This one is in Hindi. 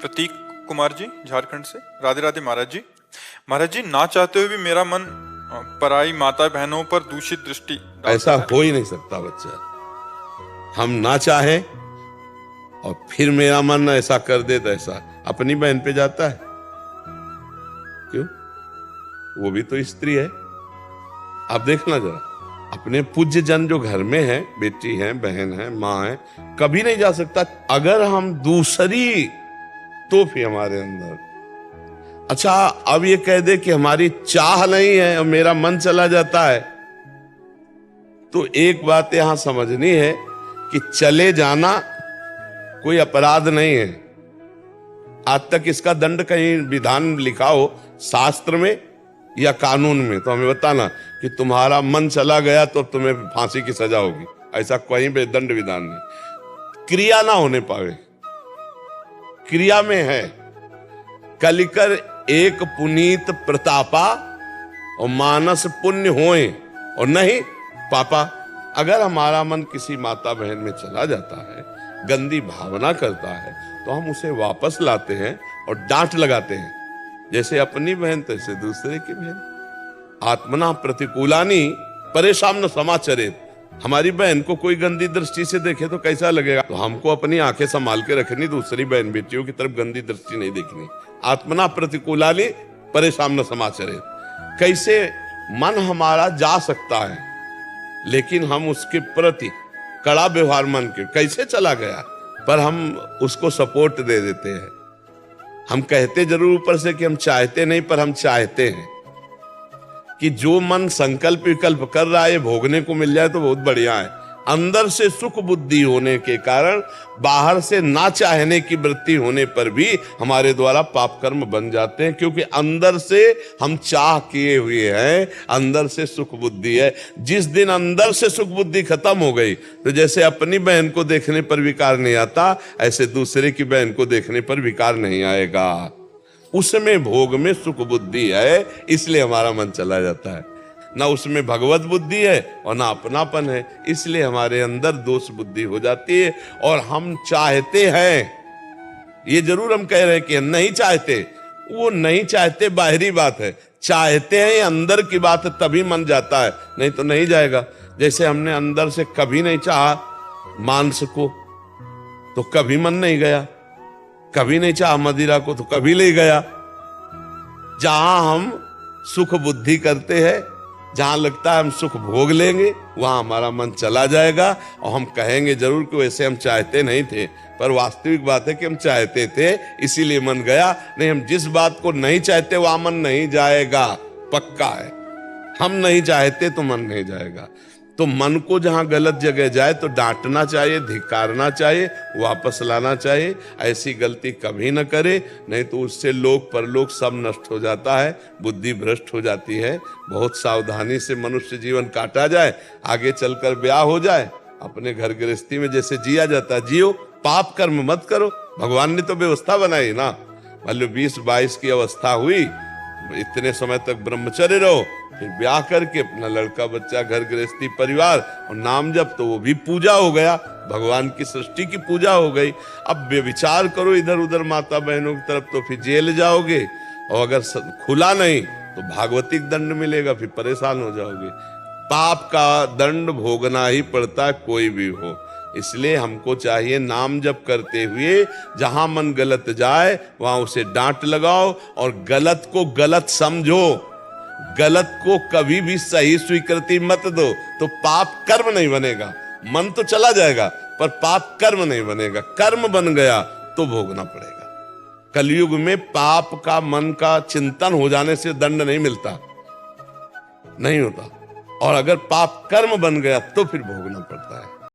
प्रतीक कुमार जी झारखंड से। राधे राधे महाराज जी। महाराज जी, ना चाहते हुए भी मेरा मन पराई माता बहनों पर दूषित दृष्टि ऐसा हो ही नहीं सकता बच्चा। हम ना चाहे और फिर मेरा मन ऐसा कर दे तो ऐसा अपनी बहन पे जाता है क्यों? वो भी तो स्त्री है। आप देखना जरा, अपने पूज्य जन जो घर में है, बेटी है, बहन है, माँ है, कभी नहीं जा सकता। अगर हम दूसरी तो फिर हमारे अंदर, अच्छा अब ये कह दे कि हमारी चाह नहीं है और मेरा मन चला जाता है, तो एक बात यहां समझनी है कि चले जाना कोई अपराध नहीं है। आज तक इसका दंड कहीं विधान लिखा हो शास्त्र में या कानून में तो हमें बताना कि तुम्हारा मन चला गया तो तुम्हें फांसी की सजा होगी, ऐसा कहीं भी दंड विधान नहीं। क्रिया ना होने पावे, क्रिया में है कलिकर एक पुनीत प्रतापा और मानस पुण्य होए और नहीं पापा। अगर हमारा मन किसी माता बहन में चला जाता है, गंदी भावना करता है, तो हम उसे वापस लाते हैं और डांट लगाते हैं, जैसे अपनी बहन तैसे दूसरे की बहन। आत्मना प्रतिकूलानी परेशान न समाचरित। हमारी बहन को कोई गंदी दृष्टि से देखे तो कैसा लगेगा? तो हमको अपनी आंखें संभाल के रखनी, दूसरी बहन बेटियों की तरफ गंदी दृष्टि नहीं देखनी। आत्मना प्रतिकूलानी परेशान न समाचरित। कैसे मन हमारा जा सकता है लेकिन हम उसके प्रति कड़ा व्यवहार मन के कैसे चला गया, पर हम उसको सपोर्ट दे देते हैं। हम कहते जरूर ऊपर से कि हम चाहते नहीं, पर हम चाहते हैं कि जो मन संकल्प विकल्प कर रहा है ये भोगने को मिल जाए तो बहुत बढ़िया है। अंदर से सुख बुद्धि होने के कारण बाहर से ना चाहने की वृत्ति होने पर भी हमारे द्वारा पाप कर्म बन जाते हैं, क्योंकि अंदर से हम चाह किए हुए हैं, अंदर से सुख बुद्धि है। जिस दिन अंदर से सुख बुद्धि खत्म हो गई तो जैसे अपनी बहन को देखने पर विकार नहीं आता, ऐसे दूसरे की बहन को देखने पर विकार नहीं आएगा। उसमें भोग में सुख बुद्धि है, इसलिए हमारा मन चला जाता है। ना उसमें भगवत बुद्धि है और ना अपनापन है, इसलिए हमारे अंदर दोष बुद्धि हो जाती है। और हम चाहते हैं, ये जरूर हम कह रहे हैं कि नहीं चाहते, वो नहीं चाहते बाहरी बात है, चाहते हैं अंदर की बात है, तभी मन जाता है, नहीं तो नहीं जाएगा। जैसे हमने अंदर से कभी नहीं चाहा मांस को तो कभी मन नहीं गया, कभी नहीं चाहा मदिरा को तो कभी ले गया। जहां हम सुख बुद्धि करते हैं, जहां लगता है हम सुख भोग लेंगे, वहां हमारा मन चला जाएगा और हम कहेंगे जरूर कि वैसे हम चाहते नहीं थे, पर वास्तविक बात है कि हम चाहते थे इसीलिए मन गया। नहीं, हम जिस बात को नहीं चाहते वहां मन नहीं जाएगा, पक्का है। हम नहीं चाहते तो मन नहीं जाएगा। तो मन को जहां गलत जगह जाए तो डांटना चाहिए, धिक्कारना चाहिए, वापस लाना चाहिए। ऐसी गलती कभी न करे, नहीं तो उससे लोक परलोक सब नष्ट हो जाता है, बुद्धि भ्रष्ट हो जाती है। बहुत सावधानी से मनुष्य जीवन काटा जाए, आगे चलकर ब्याह हो जाए, अपने घर गृहस्थी में जैसे जिया जाता जियो, पाप कर्म मत करो। भगवान ने तो व्यवस्था बनाई ना, मान लो 20-22 की अवस्था हुई, इतने समय तक ब्रह्मचर्य रहो, फिर ब्याह करके अपना लड़का बच्चा घर गृहस्थी परिवार और नाम जप, तो वो भी पूजा हो गया, भगवान की सृष्टि की पूजा हो गई। अब विचार करो इधर उधर माता बहनों की तरफ तो फिर जेल जाओगे, और अगर खुला नहीं तो भागवतिक दंड मिलेगा, फिर परेशान हो जाओगे। पाप का दंड भोगना ही पड़ता है, कोई भी हो। इसलिए हमको चाहिए नाम जप करते हुए जहां मन गलत जाए वहां उसे डांट लगाओ और गलत को गलत समझो, गलत को कभी भी सही स्वीकृति मत दो, तो पाप कर्म नहीं बनेगा। मन तो चला जाएगा पर पाप कर्म नहीं बनेगा। कर्म बन गया तो भोगना पड़ेगा। कलयुग में पाप का मन का चिंतन हो जाने से दंड नहीं मिलता, नहीं होता, और अगर पाप कर्म बन गया तो फिर भोगना पड़ता है।